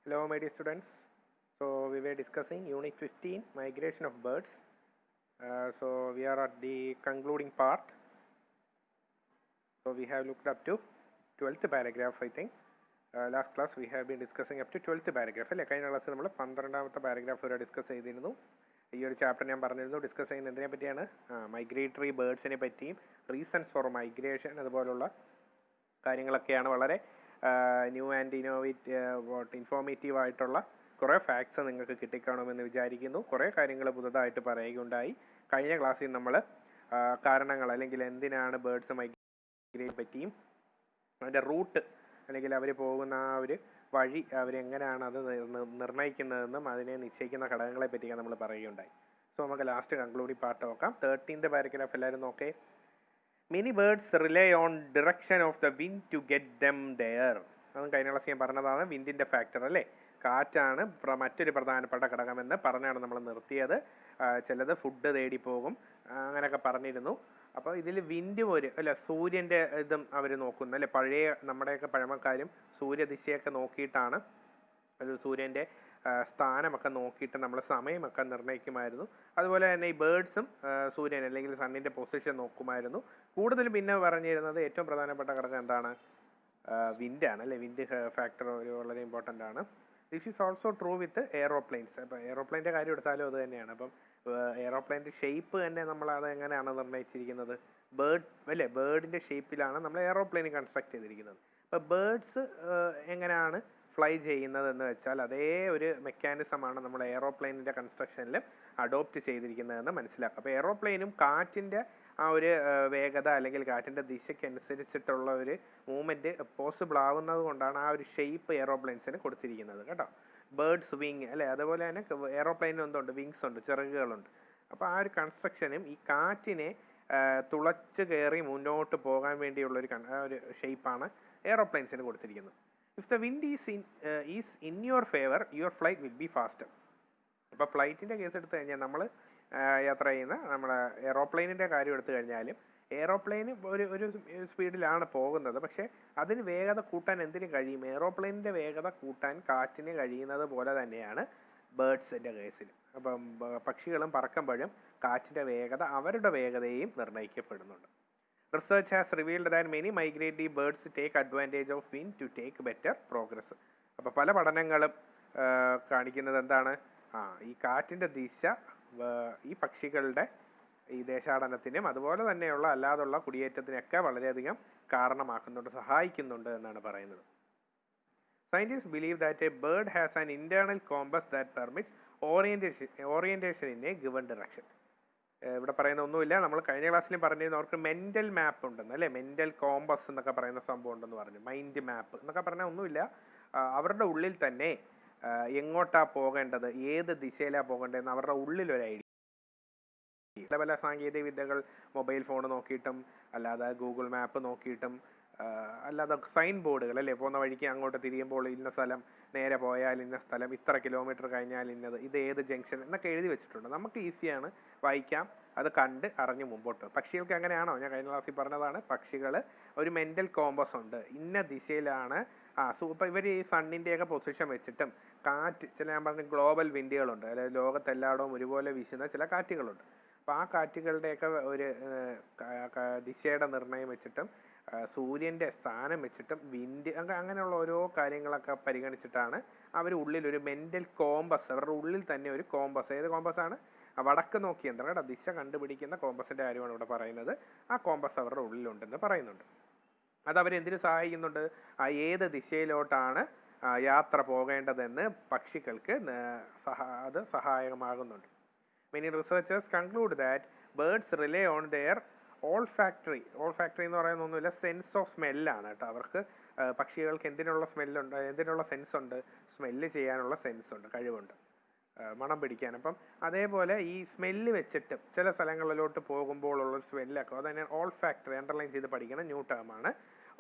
Hello my dear students. So we were discussing unit 15 migration of birds. So we are at the concluding part. So we have looked up to 12th paragraph I think. Last class we have been discussing up to 12th paragraph. അല്ലേ കഴിഞ്ഞ ക്ലാസ്സിൽ നമ്മൾ 12ാമത്തെ paragraph വരെ discuss ചെയ്തിരുന്നു. ഈ ഒരു chapter ഞാൻ പറഞ്ഞിരുന്നു ഡിസ്കസ് ചെയ്യുന്നത് എന്തിനെ പറ്റിയാണ്, മൈഗ്രേറ്ററി ബേർഡ്സിനെ പറ്റിയും റീസൺസ് ഫോർ മൈഗ്രേഷൻ അതുപോലുള്ള കാര്യങ്ങളൊക്കെയാണ്. വളരെ ന്യൂ ആൻഡ് ഇൻഫോർമേറ്റീവ് ആയിട്ടുള്ള കുറേ ഫാക്ട്സ് നിങ്ങൾക്ക് കിട്ടിക്കാണുമെന്ന് വിചാരിക്കുന്നു. കുറേ കാര്യങ്ങൾ പുതുതായിട്ട് പറയുകയുണ്ടായി. കഴിഞ്ഞ ക്ലാസ്സിൽ നമ്മൾ കാരണങ്ങൾ അല്ലെങ്കിൽ എന്തിനാണ് ബേർഡ്സ് മൈഗ്രേറ്റ് പറ്റിയും അതിൻ്റെ റൂട്ട് അല്ലെങ്കിൽ അവർ പോകുന്ന ആ ഒരു വഴി അവരെങ്ങനെയാണ് അത് നിർണ്ണയിക്കുന്നതെന്നും അതിനെ നിശ്ചയിക്കുന്ന ഘടകങ്ങളെ പറ്റിയൊക്കെ നമ്മൾ പറയുകയുണ്ടായി. സോ നമുക്ക് ലാസ്റ്റ് കൺക്ലൂഡിംഗ് പാർട്ട് നോക്കാം. 13th പാരഗ്രാഫ് എല്ലാവരും നോക്കേ. Many birds rely on direction of the wind to get them there. അതും കഴിഞ്ഞ ക്ലാസ് ഞാൻ പറഞ്ഞതാണ്. വിൻഡിൻ്റെ ഫാക്ടർ അല്ലേ, കാറ്റാണ് മറ്റൊരു പ്രധാനപ്പെട്ട ഘടകമെന്ന് പറഞ്ഞാണ് നമ്മൾ നിർത്തിയത്. ചിലത് ഫുഡ് തേടി പോകും അങ്ങനെയൊക്കെ പറഞ്ഞിരുന്നു. അപ്പോൾ ഇതിൽ വിൻഡും അല്ല സൂര്യൻ്റെ ഇതും അവർ നോക്കുന്നു അല്ലേ. പഴയ നമ്മുടെയൊക്കെ പഴമക്കാരും സൂര്യദിശയൊക്കെ നോക്കിയിട്ടാണ് അത് സൂര്യൻ്റെ സ്ഥാനമൊക്കെ നോക്കിയിട്ട് നമ്മൾ സമയമൊക്കെ നിർണ്ണയിക്കുമായിരുന്നു. അതുപോലെ തന്നെ ഈ ബേർഡ്സും സൂര്യൻ അല്ലെങ്കിൽ സണ്ണിൻ്റെ പൊസിഷൻ നോക്കുമായിരുന്നു. കൂടുതലും പിന്നെ പറഞ്ഞിരുന്നത് ഏറ്റവും പ്രധാനപ്പെട്ട ഘടകം എന്താണ്, വിൻഡാണ് അല്ലേ. വിൻഡ് ഫാക്ടർ ഒരു വളരെ ഇമ്പോർട്ടൻ്റ് ആണ്. This is also true with aeroplanes. അപ്പം എയറോപ്ലെയിൻ്റെ കാര്യം എടുത്താലും അത് തന്നെയാണ്. അപ്പം എയറോപ്ലെയിൻ്റെ ഷേപ്പ് തന്നെ നമ്മൾ അത് എങ്ങനെയാണ് നിർണ്ണയിച്ചിരിക്കുന്നത്, ബേർഡിൻ്റെ ഷേപ്പിലാണ് നമ്മൾ എയറോപ്ലെയിൻ കൺസ്ട്രക്ട് ചെയ്തിരിക്കുന്നത്. അപ്പോൾ ബേർഡ്സ് എങ്ങനെയാണ് ഫ്ലൈ ചെയ്യുന്നതെന്ന് വെച്ചാൽ അതേ ഒരു മെക്കാനിസമാണ് നമ്മൾ എയറോപ്ലെയിനിൻ്റെ കൺസ്ട്രക്ഷനിൽ അഡോപ്റ്റ് ചെയ്തിരിക്കുന്നതെന്ന് മനസ്സിലാക്കുക. അപ്പോൾ എയറോപ്ലെയിനും കാറ്റിൻ്റെ ആ ഒരു വേഗത അല്ലെങ്കിൽ കാറ്റിൻ്റെ ദിശയ്ക്കനുസരിച്ചിട്ടുള്ള ഒരു മൂവ്മെൻറ്റ് പോസിബിൾ ആവുന്നത് കൊണ്ടാണ് ആ ഒരു ഷേപ്പ് എയറോപ്ലെയിൻസിന് കൊടുത്തിരിക്കുന്നത് കേട്ടോ. ബേർഡ്സ് വിങ് അല്ലേ, അതുപോലെ തന്നെ എയറോപ്ലെയിനിന് എന്തുണ്ട്, വിങ്സ് ഉണ്ട്, ചിറകുകളുണ്ട്. അപ്പോൾ ആ ഒരു കൺസ്ട്രക്ഷനും ഈ കാറ്റിനെ തുളച്ച് കയറി മുന്നോട്ട് പോകാൻ വേണ്ടിയുള്ളൊരു ഒരു ഷേപ്പാണ് എയറോപ്ലെയിൻസിന് കൊടുത്തിരിക്കുന്നത്. If the wind is in your favor, your flight will be faster. അപ്പോൾ ഫ്ലൈറ്റിൻ്റെ കേസ് എടുത്തു കഴിഞ്ഞാൽ നമ്മൾ യാത്ര ചെയ്യുന്ന നമ്മുടെ എയറോപ്ലെയിനിൻ്റെ കാര്യം എടുത്തു കഴിഞ്ഞാലും എയറോപ്ലെയിന് ഒരു സ്പീഡിലാണ് പോകുന്നത്. പക്ഷേ അതിന് വേഗത കൂട്ടാൻ എന്തിനു കഴിയും, എയറോപ്ലെയിനിൻ്റെ വേഗത കൂട്ടാൻ കാറ്റിന് കഴിയുന്നത് പോലെ തന്നെയാണ് ബേർഡ്സിൻ്റെ കേസിൽ. അപ്പം പക്ഷികളും പറക്കുമ്പോഴും കാറ്റിൻ്റെ വേഗത അവരുടെ വേഗതയും നിർണ്ണയിക്കപ്പെടുന്നുണ്ട്. Research has revealed that many migratory birds take advantage of wind to take better progress. അപ്പോൾ പല പഠനങ്ങളും കാണിക്കുന്നത് എന്താണ്, ഈ കാറ്റിൻ്റെ ദിശ ഈ പക്ഷികളുടെ ഈ ദേശാടനത്തിനും അതുപോലെ തന്നെയുള്ള അല്ലാതുള്ള കുടിയേറ്റത്തിനൊക്കെ വളരെയധികം കാരണമാക്കുന്നുണ്ട്, സഹായിക്കുന്നുണ്ട് എന്നാണ് പറയുന്നത്. Scientists believe that a bird has an internal compass that permits orientation in a given direction. ഇവിടെ പറയുന്ന ഒന്നുമില്ല, നമ്മൾ കഴിഞ്ഞ ക്ലാസ്സിലും പറഞ്ഞിരുന്നു അവർക്ക് മെൻ്റൽ മാപ്പ് ഉണ്ടെന്ന് അല്ലേ, മെൻ്റൽ കോമ്പസ് എന്നൊക്കെ പറയുന്ന സംഭവം ഉണ്ടെന്ന് പറഞ്ഞു. മൈൻഡ് മാപ്പ് എന്നൊക്കെ പറഞ്ഞാൽ ഒന്നുമില്ല, അവരുടെ ഉള്ളിൽ തന്നെ എങ്ങോട്ടാ പോകേണ്ടത്, ഏത് ദിശയിലാണ് പോകേണ്ടതെന്ന് അവരുടെ ഉള്ളിലൊരു ഐഡിയ. പല സാങ്കേതിക വിദ്യകൾ മൊബൈൽ ഫോൺ നോക്കിയിട്ടും അല്ലാതെ ഗൂഗിൾ മാപ്പ് നോക്കിയിട്ടും അല്ലാതെ സൈൻ ബോർഡുകൾ അല്ലേ, പോകുന്ന വഴിക്ക് അങ്ങോട്ട് തിരിയുമ്പോൾ ഇന്ന സ്ഥലം, നേരെ പോയാൽ ഇന്ന സ്ഥലം, ഇത്ര കിലോമീറ്റർ കഴിഞ്ഞാൽ ഇന്നത്, ഇത് ഏത് ജംഗ്ഷൻ എന്നൊക്കെ എഴുതി വെച്ചിട്ടുണ്ട്. നമുക്ക് ഈസിയാണ് വായിക്കാം, അത് കണ്ട് അറിഞ്ഞ് മുമ്പോട്ട്. പക്ഷികൾക്ക് അങ്ങനെയാണോ? ഞാൻ കഴിഞ്ഞ ക്ലാസ്സിൽ പറഞ്ഞതാണ്, പക്ഷികൾ ഒരു മെൻ്റൽ കോമ്പസ് ഉണ്ട്, ഇന്ന ദിശയിലാണ്. ഇപ്പം ഇവർ ഈ സണ്ണിൻ്റെയൊക്കെ പൊസിഷൻ വെച്ചിട്ടും കാറ്റ്, ചില ഞാൻ പറഞ്ഞ ഗ്ലോബൽ വിൻഡുകളുണ്ട്, അതായത് ലോകത്തെല്ലായിടവും ഒരുപോലെ വീശുന്ന ചില കാറ്റുകളുണ്ട്. അപ്പോൾ ആ കാറ്റുകളുടെയൊക്കെ ഒരു ദിശയുടെ നിർണ്ണയം വെച്ചിട്ടും സൂര്യൻ്റെ സ്ഥാനം വെച്ചിട്ടും വിൻഡ് അങ്ങനെയുള്ള ഓരോ കാര്യങ്ങളൊക്കെ പരിഗണിച്ചിട്ടാണ് അവർ ഉള്ളിലൊരു മെൻ്റൽ കോമ്പസ്, അവരുടെ ഉള്ളിൽ തന്നെ ഒരു കോമ്പസ്. ഏത് കോമ്പസാണ്? വടക്ക് നോക്കി യന്ത്രം കേട്ടോ, ദിശ കണ്ടുപിടിക്കുന്ന കോമ്പസിൻ്റെ കാര്യമാണ് ഇവിടെ പറയുന്നത്. ആ കോമ്പസ് അവരുടെ ഉള്ളിലുണ്ടെന്ന് പറയുന്നുണ്ട്. അത് അവരെന്തിനു സഹായിക്കുന്നുണ്ട്, ഏത് ദിശയിലോട്ടാണ് യാത്ര പോകേണ്ടതെന്ന് പക്ഷികൾക്ക് അത് സഹായകമാകുന്നുണ്ട്. Many researchers conclude that birds rely on their olfactory എന്ന് പറയുന്ന ഒന്നുമില്ല, സെൻസ് ഓഫ് സ്മെല്ലാണ് കേട്ടോ. അവർക്ക് പക്ഷികൾക്ക് എന്തിനുള്ള സ്മെല്ലുണ്ട്, എന്തിനുള്ള സെൻസ് ഉണ്ട്, സ്മെല്ല് ചെയ്യാനുള്ള സെൻസ് ഉണ്ട്, കഴിവുണ്ട്, മണം പിടിക്കാൻ. അപ്പം അതേപോലെ ഈ സ്മെല്ല് വെച്ചിട്ട് ചില സ്ഥലങ്ങളിലോട്ട് പോകുമ്പോഴുള്ള സ്മെല്ലൊക്കെ അതന്നെ ഓൾഫാക്ടറി, അണ്ടർലൈൻ ചെയ്ത് പഠിക്കണം, ന്യൂ ടേമാണ്.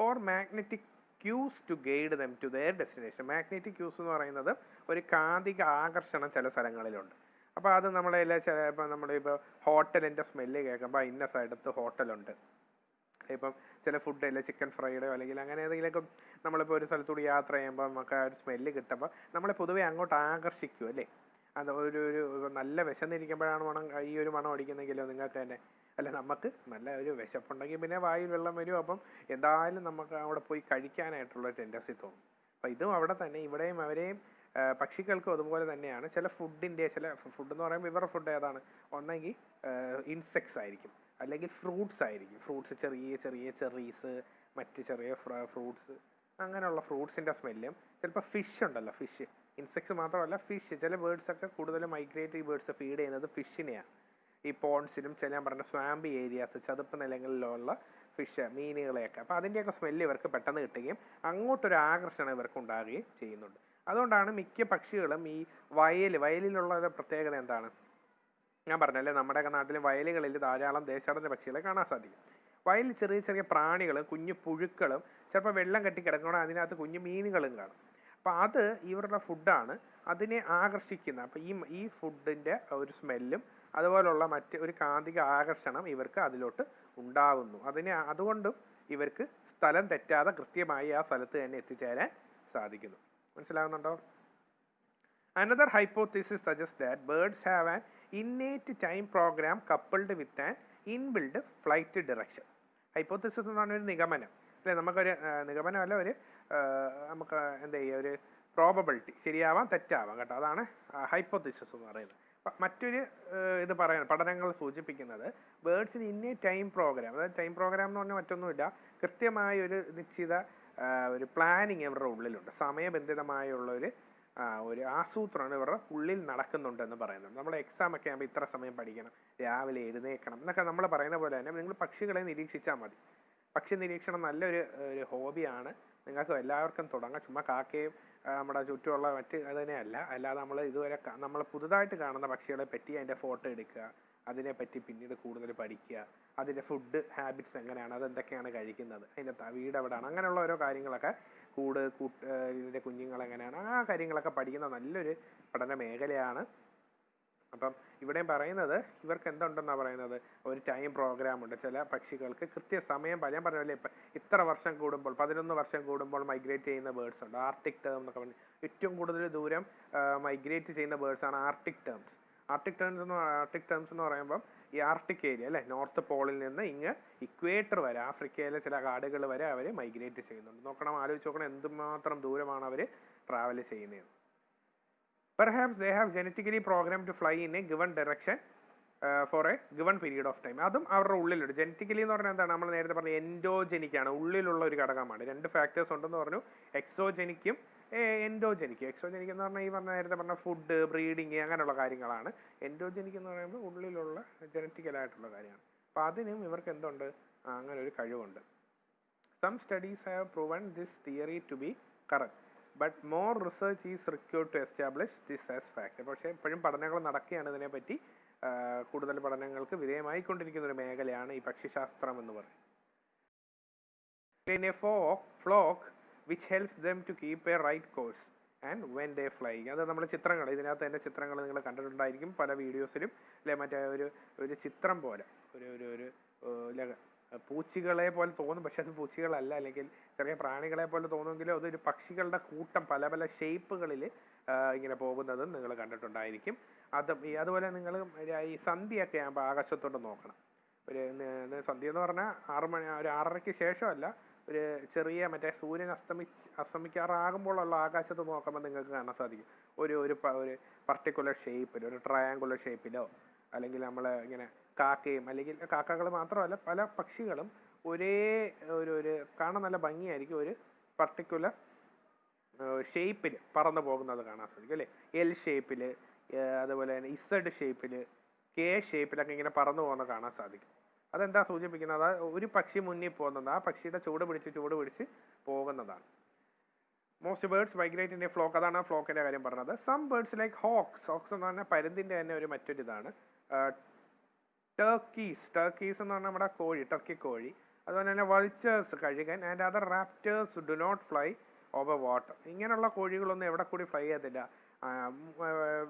Or magnetic cues to guide them to their destination. Magnetic cues എന്ന് പറയുന്നത് ഒരു കാന്തിക ആകർഷണം ചില സ്ഥലങ്ങളിലുണ്ട്. അപ്പോൾ അത് നമ്മളെല്ലാം ഇപ്പോൾ നമ്മളിപ്പോൾ ഹോട്ടലിൻ്റെ സ്മെല്ല് കേൾക്കുമ്പോൾ ഇന്ന സ്ഥലത്ത് ഹോട്ടലുണ്ട്, ഇപ്പം ചില ഫുഡ് അല്ല ചിക്കൻ ഫ്രൈഡോ അല്ലെങ്കിൽ അങ്ങനെ ഏതെങ്കിലുമൊക്കെ നമ്മളിപ്പോൾ ഒരു സ്ഥലത്തൂടി യാത്ര ചെയ്യുമ്പോൾ നമുക്ക് ആ ഒരു സ്മെല്ല് കിട്ടുമ്പോൾ നമ്മളെ പൊതുവെ അങ്ങോട്ട് ആകർഷിക്കും അല്ലേ. അത് ഒരു നല്ല വിശന്നിരിക്കുമ്പോഴാണ് ഈ ഒരു മണം അടിക്കുന്നെങ്കിലോ നിങ്ങൾക്ക് തന്നെ അല്ല, നമുക്ക് നല്ല ഒരു വിശപ്പുണ്ടെങ്കിൽ പിന്നെ വായിൽ വെള്ളം വരും. അപ്പം എന്തായാലും നമുക്ക് അവിടെ പോയി കഴിക്കാനായിട്ടുള്ള ടെൻഡൻസി തോന്നും. അപ്പം ഇതും അവിടെ തന്നെ ഇവിടെയും അവരെയും പക്ഷികൾക്കും അതുപോലെ തന്നെയാണ്. ചില ഫുഡ് എന്ന് പറയുമ്പോൾ ഇവരുടെ ഫുഡ് ഏതാണ്? ഒന്നെങ്കിൽ ഇൻസെക്ട്സ് ആയിരിക്കും, അല്ലെങ്കിൽ ഫ്രൂട്ട്സ് ആയിരിക്കും. ഫ്രൂട്ട്സ് ചെറിയ ചെറിയ ചെറീസ്, മറ്റ് ചെറിയ ഫ്രൂട്ട്സ്, അങ്ങനെയുള്ള ഫ്രൂട്ട്സിൻ്റെ സ്മെല്ലും. ചിലപ്പോൾ ഫിഷ് ഉണ്ടല്ലോ, ഫിഷ്. ഇൻസെക്ട്സ് മാത്രമല്ല, ഫിഷ്. ചില ബേർഡ്സൊക്കെ കൂടുതലും മൈഗ്രേറ്ററി ബേർഡ്സ് ഫീഡ് ചെയ്യുന്നത് ഫിഷിനെയാണ്. ഈ പോൺസിലും ചില പറഞ്ഞ സ്വാമ്പി ഏരിയാസ്, ചതുപ്പ് നിലങ്ങളിലുള്ള ഫിഷ്, മീനുകളെയൊക്കെ. അപ്പോൾ അതിൻ്റെയൊക്കെ സ്മെല്ല് ഇവർക്ക് പെട്ടെന്ന് കിട്ടുകയും അങ്ങോട്ടൊരു ആകർഷണം ഇവർക്ക് ഉണ്ടാകുകയും ചെയ്യുന്നുണ്ട്. അതുകൊണ്ടാണ് മിക്ക പക്ഷികളും ഈ വയലിലുള്ള ഒരു പ്രത്യേകത എന്താണ്? ഞാൻ പറഞ്ഞല്ലേ, നമ്മുടെയൊക്കെ നാട്ടിൽ വയലുകളിൽ ധാരാളം ദേശാടന പക്ഷികളെ കാണാൻ സാധിക്കും. വയലിൽ ചെറിയ ചെറിയ പ്രാണികളും കുഞ്ഞു പുഴുക്കളും ചിലപ്പോൾ വെള്ളം കെട്ടി കിടക്കണം, അതിനകത്ത് കുഞ്ഞു മീനുകളും കാണും. അപ്പം അത് ഇവരുടെ ഫുഡാണ്, അതിനെ ആകർഷിക്കുന്ന. അപ്പം ഈ ഫുഡിൻ്റെ ഒരു സ്മെല്ലും അതുപോലുള്ള മറ്റ് ഒരു കാന്തിക ആകർഷണം ഇവർക്ക് അതിലോട്ട് ഉണ്ടാകുന്നു. അതുകൊണ്ടും ഇവർക്ക് സ്ഥലം തെറ്റാതെ കൃത്യമായി ആ സ്ഥലത്ത് തന്നെ എത്തിച്ചേരാൻ സാധിക്കുന്നു. മനസ്സിലാകുന്നുണ്ടോ? Another hypothesis suggests that birds have an innate time program coupled with an inbuilt flight direction. Hypothesis എന്ന് പറഞ്ഞ ഒരു നിഗമനം അല്ലെ, നമുക്കൊരു നിഗമനമല്ല, ഒരു നമുക്ക് എന്താ ചെയ്യുക, ഒരു പ്രോബബിലിറ്റി. ശരിയാവാം തെറ്റാവാം കേട്ടോ, അതാണ് ഹൈപ്പോത്തിസിസ് എന്ന് പറയുന്നത്. മറ്റൊരു ഇത് പഠനങ്ങൾ സൂചിപ്പിക്കുന്നത് ബേർഡ്സിന് ഇന്നേ ടൈം പ്രോഗ്രാം, അതായത് ടൈം പ്രോഗ്രാം എന്ന് പറഞ്ഞാൽ മറ്റൊന്നുമില്ല, കൃത്യമായ ഒരു നിശ്ചിത ഒരു പ്ലാനിങ് ഇവരുടെ ഉള്ളിലുണ്ട്. സമയബന്ധിതമായുള്ള ഒരു ആസൂത്രണം ഇവരുടെ ഉള്ളിൽ നടക്കുന്നുണ്ടെന്ന് പറയുന്നുണ്ട്. നമ്മൾ എക്സാം ഒക്കെ ആകുമ്പോൾ ഇത്ര സമയം പഠിക്കണം, രാവിലെ എഴുന്നേൽക്കണം എന്നൊക്കെ നമ്മൾ പറയുന്ന പോലെ തന്നെ നിങ്ങൾ പക്ഷികളെ നിരീക്ഷിച്ചാൽ മതി. പക്ഷി നിരീക്ഷണം നല്ലൊരു ഹോബിയാണ്, നിങ്ങൾക്ക് എല്ലാവർക്കും തുടങ്ങാം. ചുമ്മാ കാക്കയും നമ്മുടെ ചുറ്റുമുള്ള മറ്റ് അതിനെയല്ല, അല്ലാതെ നമ്മൾ ഇതുവരെ നമ്മൾ പുതുതായിട്ട് കാണുന്ന പക്ഷികളെ പറ്റി അതിൻ്റെ ഫോട്ടോ എടുക്കുക, അതിനെപ്പറ്റി പിന്നീട് കൂടുതൽ പഠിക്കുക, അതിൻ്റെ ഫുഡ് ഹാബിറ്റ്സ് എങ്ങനെയാണ്, അതെന്തൊക്കെയാണ് കഴിക്കുന്നത്, അതിൻ്റെ വീട് എവിടെയാണ്, അങ്ങനെയുള്ള ഓരോ കാര്യങ്ങളൊക്കെ ഇതിൻ്റെ കുഞ്ഞുങ്ങൾ എങ്ങനെയാണ്, ആ കാര്യങ്ങളൊക്കെ പഠിക്കുന്ന നല്ലൊരു പഠന മേഖലയാണ്. അപ്പം ഇവിടെയും പറയുന്നത് ഇവർക്ക് എന്തുണ്ടെന്നാണ് പറയുന്നത്, ഒരു ടൈം പ്രോഗ്രാം ഉണ്ട്. ചില പക്ഷികൾക്ക് കൃത്യസമയം ഞാൻ പറഞ്ഞല്ലേ, ഇപ്പം ഇത്ര വർഷം കൂടുമ്പോൾ 11 വർഷം കൂടുമ്പോൾ മൈഗ്രേറ്റ് ചെയ്യുന്ന ബേർഡ്സ് ഉണ്ട്. ആർട്ടിക് ടേം എന്നൊക്കെ പറഞ്ഞ് ഏറ്റവും കൂടുതൽ ദൂരം മൈഗ്രേറ്റ് ചെയ്യുന്ന ബേർഡ്സാണ് ആർട്ടിക് ടേംസ്. ആർട്ടിക് ടേംസ് എന്ന് പറയുമ്പം ഈ ആർട്ടിക് ഏരിയ അല്ലേ, നോർത്ത് പോളിൽ നിന്ന് ഇങ്ങ് ഇക്വേറ്റർ വരെ, ആഫ്രിക്കയിലെ ചില കാടുകൾ വരെ അവർ മൈഗ്രേറ്റ് ചെയ്യുന്നുണ്ട്. ആലോചിച്ച് നോക്കണം എന്തുമാത്രം ദൂരമാണ് അവർ ട്രാവൽ ചെയ്യുന്നത്. Perhaps they have genetically programmed to fly in a given direction for a given period of time. അതും അവരുടെ ഉള്ളിലുണ്ട്. ജനറ്റിക്കലി എന്ന് പറഞ്ഞാൽ എന്താണ്? നമ്മൾ നേരത്തെ പറഞ്ഞ എൻഡോജനിക്കാണ്, ഉള്ളിലുള്ള ഒരു ഘടകമാണ്. രണ്ട് ഫാക്ടേഴ്സ് ഉണ്ടെന്ന് പറഞ്ഞു, എക്സോജനിക്കും എൻഡോജനിക്കും. എക്സോജനിക് എന്ന് പറഞ്ഞാൽ ഈ നേരത്തെ പറഞ്ഞ ഫുഡ്, ബ്രീഡിങ്, അങ്ങനെയുള്ള കാര്യങ്ങളാണ്. എൻഡോജനിക് എന്ന് പറയുമ്പോൾ ഉള്ളിലുള്ള ജനറ്റിക്കലായിട്ടുള്ള കാര്യമാണ്. അപ്പം അതിനും ഇവർക്ക് എന്തുണ്ട്? അങ്ങനെ ഒരു കഴിവുണ്ട്. Some studies have proven this theory to be correct. But more research is required to establish this as fact. പക്ഷേ ഇപ്പോഴും പഠനങ്ങൾ നടക്കുകയാണ് ഇതിനെപ്പറ്റി. കൂടുതൽ പഠനങ്ങൾക്ക് വിധേയമായിക്കൊണ്ടിരിക്കുന്ന ഒരു മേഖലയാണ് ഈ പക്ഷിശാസ്ത്രം എന്ന് പറയുന്നത്. In a flock which helps them to keep a right course and when they fly. അത് നമ്മുടെ ചിത്രങ്ങൾ, ഇതിനകത്ത് തന്നെ ചിത്രങ്ങൾ നിങ്ങൾ കണ്ടിട്ടുണ്ടായിരിക്കും പല വീഡിയോസിലും അല്ലെ. മറ്റേ ഒരു ചിത്രം പോലെ ഒരു പൂച്ചികളെ പോലെ തോന്നും, പക്ഷെ അത് പൂച്ചികളല്ല, അല്ലെങ്കിൽ ചെറിയ പ്രാണികളെ പോലെ തോന്നുമെങ്കിലും അതൊരു പക്ഷികളുടെ കൂട്ടം പല പല ഷേപ്പുകളിൽ ഇങ്ങനെ പോകുന്നതും നിങ്ങൾ കണ്ടിട്ടുണ്ടായിരിക്കും. അതുപോലെ നിങ്ങൾ ഈ സന്ധ്യയൊക്കെ ആകുമ്പോൾ ആകാശത്തോട്ട് നോക്കണം. സന്ധ്യ എന്ന് പറഞ്ഞാൽ 6 മണി, ഒരു 6:30-ക്ക് ശേഷമല്ല, ഒരു ചെറിയ മറ്റേ സൂര്യൻ അസ്തമിക്കാറാകുമ്പോഴുള്ള ആകാശത്ത് നോക്കുമ്പോൾ നിങ്ങൾക്ക് കാണാൻ സാധിക്കും ഒരു പർട്ടിക്കുലർ ഷേപ്പിൽ, ഒരു ട്രയാങ്കുലർ ഷേപ്പിലോ, അല്ലെങ്കിൽ നമ്മൾ ഇങ്ങനെ കാക്കയും, അല്ലെങ്കിൽ കാക്കകൾ മാത്രമല്ല പല പക്ഷികളും ഒരേ ഒരു കാണാൻ നല്ല ഭംഗിയായിരിക്കും, ഒരു പർട്ടിക്കുലർ ഷേപ്പിൽ പറന്നു പോകുന്നത് കാണാൻ സാധിക്കും അല്ലേ. എൽ ഷേപ്പിൽ, അതുപോലെ തന്നെ ഇസഡ് ഷേപ്പിൽ, കെ ഷേപ്പിലൊക്കെ ഇങ്ങനെ പറന്നു പോകുന്നത് കാണാൻ സാധിക്കും. അതെന്താ സൂചിപ്പിക്കുന്നത്? ഒരു പക്ഷി മുന്നിൽ പോകുന്നത് ആ പക്ഷിയുടെ ചൂട് പിടിച്ച് പോകുന്നതാണ്. Most birds migrate in a flock. അതാണ് ആ ഫ്ലോക്കിന്റെ കാര്യം പറഞ്ഞത്. സം ബേർഡ്സ് ലൈക്ക് ഹോക്സ് എന്ന് പറഞ്ഞാൽ പരുന്തിന്റെ തന്നെ മറ്റൊരിതാണ്. ടർക്കീസ് എന്ന് പറഞ്ഞാൽ നമ്മുടെ കോഴി, ടർക്കി കോഴി. അതുപോലെ തന്നെ വൾച്ചേഴ്സ്, കഴുകൻ, and other raptors do not fly over water. ഇങ്ങനെയുള്ള കോഴികളൊന്നും എവിടെ കൂടി ഫ്ലൈ ചെയ്യത്തില്ല,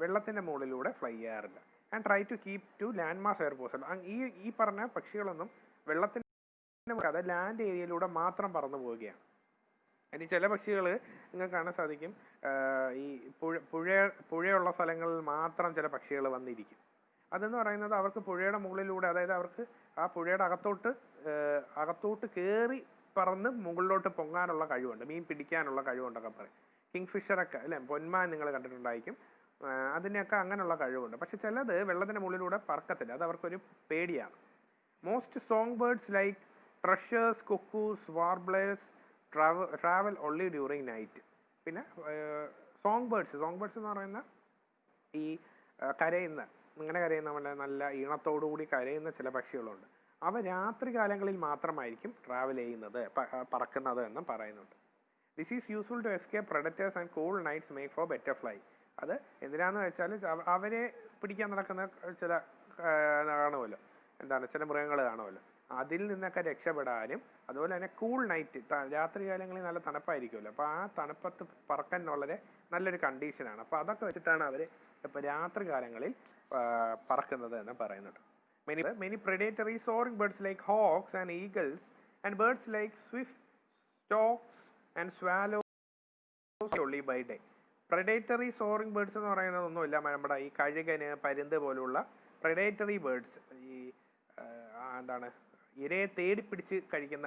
വെള്ളത്തിന്റെ മുകളിലൂടെ ഫ്ലൈ ചെയ്യാറില്ല. And try to keep to land mass air possible. ഈ പറഞ്ഞ പക്ഷികളൊന്നും വെള്ളത്തിന് അത് ലാൻഡ് ഏരിയയിലൂടെ മാത്രം പറന്നു പോവുകയാണ്. ഇനി ചില പക്ഷികൾ നിങ്ങൾക്ക് കാണാൻ സാധിക്കും, ഈ പുഴയുള്ള സ്ഥലങ്ങളിൽ മാത്രം ചില പക്ഷികൾ വന്നിരിക്കും. അതെന്ന് പറയുന്നത് അവർക്ക് പുഴയുടെ മുകളിലൂടെ, അതായത് അവർക്ക് ആ പുഴയുടെ അകത്തോട്ട് കയറി പറന്ന് മുകളിലോട്ട് പൊങ്ങാനുള്ള കഴിവുണ്ട്, മീൻ പിടിക്കാനുള്ള കഴിവുണ്ടൊക്കെ പറയും. കിങ്ഫിഷറൊക്കെ അല്ലേ, പൊന്മാൻ നിങ്ങൾ കണ്ടിട്ടുണ്ടായിരിക്കും, അതിനൊക്കെ അങ്ങനെയുള്ള കഴിവുണ്ട്. പക്ഷെ ചിലത് വെള്ളത്തിന് മുകളിലൂടെ പറക്കത്തില്ല, അത് അവർക്കൊരു പേടിയാണ്. Most song birds like thrushes, cuckoos, warblers travel only during night. പിന്നെ സോങ് ബേർഡ്സ് എന്ന് പറയുന്ന ഈ കരയുന്ന, ഇങ്ങനെ കരയുന്ന നല്ല ഈണത്തോടുകൂടി കരയുന്ന ചില പക്ഷികളുണ്ട്. അവ രാത്രി കാലങ്ങളിൽ മാത്രമായിരിക്കും ട്രാവൽ ചെയ്യുന്നത്, പറക്കുന്നത് എന്നും പറയുന്നുണ്ട്. This is useful to escape predators and cool nights make for better fly. അത് എന്തിനാന്ന് വെച്ചാൽ അവരെ പിടിക്കാൻ നടക്കുന്ന ചില കാണുമല്ലോ, ചില മൃഗങ്ങൾ കാണുമല്ലോ, അതിൽ നിന്നൊക്കെ രക്ഷപ്പെടാനും, അതുപോലെ തന്നെ കൂൾ നൈറ്റ്, രാത്രി കാലങ്ങളിൽ നല്ല തണുപ്പായിരിക്കുമല്ലോ, അപ്പോൾ ആ തണുപ്പത്ത് പറക്കാൻ വളരെ നല്ലൊരു കണ്ടീഷനാണ്. അപ്പോൾ അതൊക്കെ വെച്ചിട്ടാണ് അവർ ഇപ്പോൾ രാത്രി കാലങ്ങളിൽ പറക്കുന്നത് എന്ന് പറയുന്നുണ്ട്. Many predatory soaring birds like hawks and eagles and birds like swifts, storks and swallows only by day. Predatory soaring birds എന്ന് പറയുന്നത് ഒന്നുമില്ല, നമ്മുടെ ഈ കഴുകന്, പരുന്ത് പോലുള്ള predatory birds, ഈ ഇരയെ തേടി പിടിച്ച് കഴിക്കുന്ന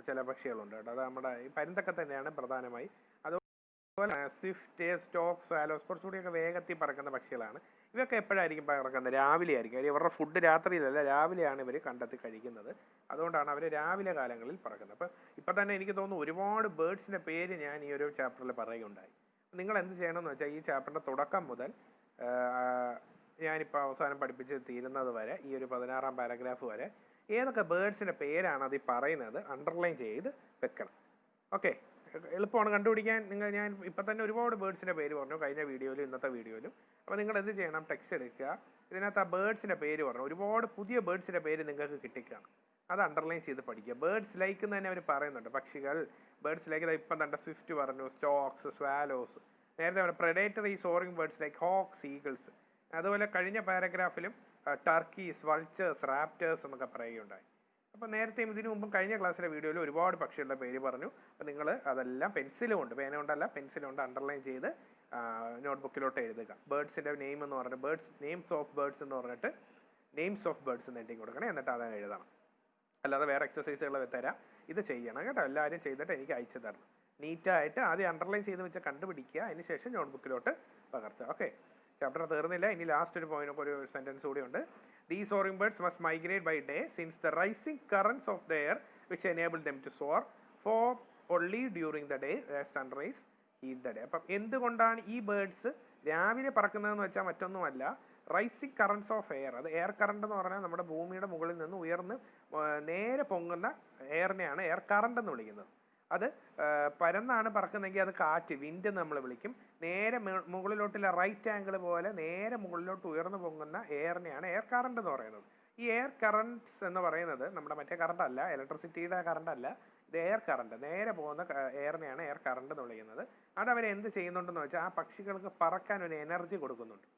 ചില പക്ഷികളുണ്ട് കേട്ടോ. അത് നമ്മുടെ ഈ പരുന്തൊക്കെ തന്നെയാണ് പ്രധാനമായി. അതുപോലെ സ്വിഫ്റ്റ്, സ്റ്റോക്ക്, സ്വാലോസ് കുറച്ചുകൂടിയൊക്കെ വേഗത്തിൽ പറക്കുന്ന പക്ഷികളാണ്. ഇവയൊക്കെ എപ്പോഴായിരിക്കും പറക്കുന്നത്? രാവിലെ ആയിരിക്കും. ഇവരുടെ ഫുഡ് രാത്രിയിലല്ല, രാവിലെയാണ് ഇവർ കണ്ടെത്തി കഴിക്കുന്നത്. അതുകൊണ്ടാണ് അവർ രാവിലെ കാലങ്ങളിൽ പറക്കുന്നത്. അപ്പം ഇപ്പം തന്നെ എനിക്ക് തോന്നുന്നു ഒരുപാട് ബേർഡ്സിൻ്റെ പേര് ഞാൻ ഈ ഒരു ചാപ്റ്ററിൽ പറയുകയുണ്ടായി. നിങ്ങൾ എന്ത് ചെയ്യണമെന്ന് വെച്ചാൽ ഈ ചാപ്റ്ററിൻ്റെ തുടക്കം മുതൽ ഞാനിപ്പോൾ അവസാനം പഠിപ്പിച്ച് തീരുന്നത് വരെ, ഈ ഒരു 16ാം പാരഗ്രാഫ് വരെ ഏതൊക്കെ ബേർഡ്സിൻ്റെ പേരാണ് അത് പറയുന്നത് അണ്ടർലൈൻ ചെയ്ത് വെക്കണം. ഓക്കെ, എളുപ്പമാണ് കണ്ടുപിടിക്കാൻ. ഞാൻ ഇപ്പം തന്നെ ഒരുപാട് ബേർഡ്സിൻ്റെ പേര് പറഞ്ഞു കഴിഞ്ഞ വീഡിയോയിലും ഇന്നത്തെ വീഡിയോയിലും. അപ്പോൾ നിങ്ങൾ എന്ത് ചെയ്യണം? ടെക്സ്റ്റ് എടുക്കുക, ഇതിനകത്ത് ആ ബേർഡ്സിൻ്റെ പേര് പറഞ്ഞു. ഒരുപാട് പുതിയ ബേർഡ്സിൻ്റെ പേര് നിങ്ങൾക്ക് കിട്ടിക്കാണ്, അത് അണ്ടർലൈൻ ചെയ്ത് പഠിക്കുക. ബേർഡ്സ് ലൈക്ക് എന്ന് തന്നെ അവർ പറയുന്നുണ്ട്, പക്ഷികൾ. ബേർഡ്സ് ലൈക്ക് ഇപ്പം തന്നെ സ്വിഫ്റ്റ് പറഞ്ഞു, സ്റ്റോക്സ്, സ്വാലോസ്. നേരത്തെ പറഞ്ഞു predatory soaring birds like hoax, Eagles. അതുപോലെ കഴിഞ്ഞ പാരഗ്രാഫിലും ടർക്കീസ്, വൾച്ചേഴ്സ്, റാപ്റ്റേഴ്സ് എന്നൊക്കെ പറയുകയുണ്ടായി. അപ്പോൾ നേരത്തെയും ഇതിനു മുമ്പും കഴിഞ്ഞ ക്ലാസ്സിലെ വീഡിയോയിൽ ഒരുപാട് പക്ഷികളുടെ പേര് പറഞ്ഞു. അപ്പോൾ നിങ്ങൾ അതെല്ലാം പെൻസിലും കൊണ്ട്, പേന കൊണ്ടല്ല പെൻസിലും കൊണ്ട് അണ്ടർലൈൻ ചെയ്ത് നോട്ട്ബുക്കിലോട്ട് എഴുതുക. ബേർഡ്സിൻ്റെ നെയിം എന്ന് പറഞ്ഞിട്ട് നെയിംസ് ഓഫ് ബേർഡ്സ് എന്ന് പറഞ്ഞിട്ട് നെയിംസ് ഓഫ് ബേർഡ്സ് എന്ന് എഴുതി കൊടുക്കണം. എന്നിട്ട് അത് എഴുതണം. അല്ലാതെ വേറെ എക്സസൈസുകൾ തരാം, ഇത് ചെയ്യണം കേട്ടോ. എല്ലാവരും ചെയ്തിട്ട് എനിക്ക് അയച്ചു തരണം. നീറ്റായിട്ട് ആദ്യം അണ്ടർലൈൻ ചെയ്ത് വെച്ച് കണ്ടുപിടിക്കുക, അതിന് ശേഷം നോട്ട്ബുക്കിലോട്ട് പകർത്തുക. ഓക്കെ, ചാപ്റ്റർ തീർന്നില്ല. ഇനി ലാസ്റ്റ് ഒരു പോയിന്റ്, ഒരു സെന്റൻസ് കൂടി ഉണ്ട്. These soaring birds must migrate by day since the rising currents of the air which enable them to soar form only during the day as sunrise heat the day. അപ്പം എന്തുകൊണ്ടാണ് ഈ birds രാവിലെ പറക്കുന്നതെന്ന് വെച്ചാൽ മറ്റൊന്നുമല്ല, rising currents of air. അത് air current എന്ന് പറഞ്ഞാൽ നമ്മുടെ ഭൂമിയുടെ മുകളിൽ നിന്ന് ഉയർന്ന് നേരെ പൊങ്ങുന്ന എയറിനെയാണ് എയർ കറണ്ട് എന്ന് വിളിക്കുന്നത്. അത് പരന്നാണ് പറക്കുന്നെങ്കിൽ അത് കാറ്റ്, വിൻഡ് എന്ന് നമ്മൾ വിളിക്കും. നേരെ മുകളിലോട്ടുള്ള റൈറ്റ് ആംഗിൾ പോലെ നേരെ മുകളിലോട്ട് ഉയർന്നു പൊങ്ങുന്ന എയറിനെയാണ് എയർ കറണ്ട് എന്ന് പറയുന്നത്. ഈ എയർ കറണ്ട്സ് എന്ന് പറയുന്നത് നമ്മുടെ മറ്റേ കറണ്ട് അല്ല, ഇലക്ട്രിസിറ്റിയുടെ കറണ്ട് അല്ല, ഇത് എയർ കറണ്ട്. നേരെ പോകുന്ന എയറിനെയാണ് എയർ കറണ്ട് എന്ന് വിളിക്കുന്നത്. അത് അവരെന്ത് ചെയ്യുന്നുണ്ടെന്ന് വെച്ചാൽ ആ പക്ഷികൾക്ക് പറക്കാൻ ഒരു എനർജി കൊടുക്കുന്നുണ്ട്,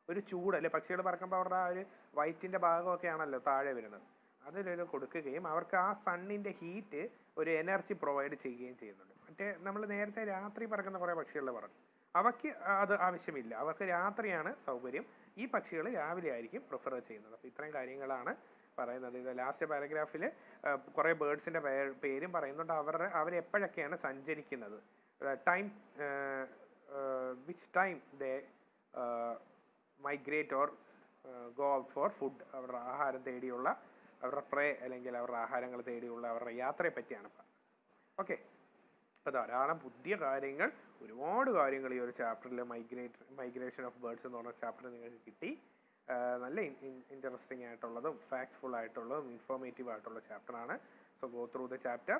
ഒരു ചൂട്. അല്ലെ, പക്ഷികൾ പറക്കുമ്പോൾ അവരുടെ ആ ഒരു വയറ്റിൻ്റെ ഭാഗമൊക്കെ ആണല്ലോ താഴെ വരുന്നത്, അതിലൊരു കൊടുക്കുകയും അവർക്ക് ആ സണ്ണിൻ്റെ ഹീറ്റ് ഒരു എനർജി പ്രൊവൈഡ് ചെയ്യുകയും ചെയ്യുന്നുണ്ട്. മറ്റേ നമ്മൾ നേരത്തെ രാത്രി പറക്കുന്ന കുറേ പക്ഷികൾ പറഞ്ഞു, അവയ്ക്ക് അത് ആവശ്യമില്ല, അവർക്ക് രാത്രിയാണ് സൗകര്യം. ഈ പക്ഷികൾ രാവിലെ ആയിരിക്കും പ്രിഫർ ചെയ്യുന്നത്. അപ്പോൾ ഇത്രയും കാര്യങ്ങളാണ് പറയുന്നത്. ഇത് ലാസ്റ്റ് പാരഗ്രാഫിൽ കുറേ ബേർഡ്സിൻ്റെ പേരും പറയുന്നുണ്ട്, അവരെപ്പോഴൊക്കെയാണ് സഞ്ചരിക്കുന്നത്, time, which time they migrate or go out for food. അവരുടെ ആഹാരം തേടിയുള്ള, അവരുടെ പ്രേ അല്ലെങ്കിൽ അവരുടെ ആഹാരങ്ങൾ തേടിയുള്ള അവരുടെ യാത്രയെ പറ്റിയാണ്. ഓക്കെ, അപ്പോൾ ധാരാളം പുതിയ കാര്യങ്ങൾ, ഒരുപാട് കാര്യങ്ങൾ ഈ ഒരു ചാപ്റ്ററിൽ മൈഗ്രേഷൻ ഓഫ് ബേർഡ്സ് എന്ന് പറഞ്ഞ ചാപ്റ്റർ നിങ്ങൾക്ക് കിട്ടി. നല്ല ഇൻട്രസ്റ്റിംഗ് ആയിട്ടുള്ളതും ഫാക്ട്ഫുൾ ആയിട്ടുള്ളതും ഇൻഫോർമേറ്റീവ് ആയിട്ടുള്ള ചാപ്റ്ററാണ്. So go through the chapter,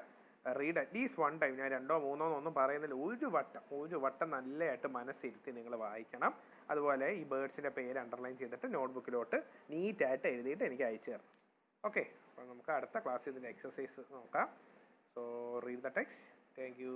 read at least one time. ഞാൻ 2 3 ഒന്നും പറയുന്നില്ല, ഒരു വട്ടം നല്ലതായിട്ട് മനസ്സിരുത്തി നിങ്ങൾ വായിക്കണം. അതുപോലെ ഈ ബേർഡ്സിൻ്റെ പേര് അണ്ടർലൈൻ ചെയ്തിട്ട് നോട്ട്ബുക്കിലോട്ട് നീറ്റായിട്ട് എഴുതിയിട്ട് എനിക്ക് അയച്ചു തരണം. ഓക്കെ, അപ്പോൾ നമുക്ക് അടുത്ത ക്ലാസ്സിൽ ഇതിൻ്റെ എക്സസൈസ് നോക്കാം. So read the text. Thank you.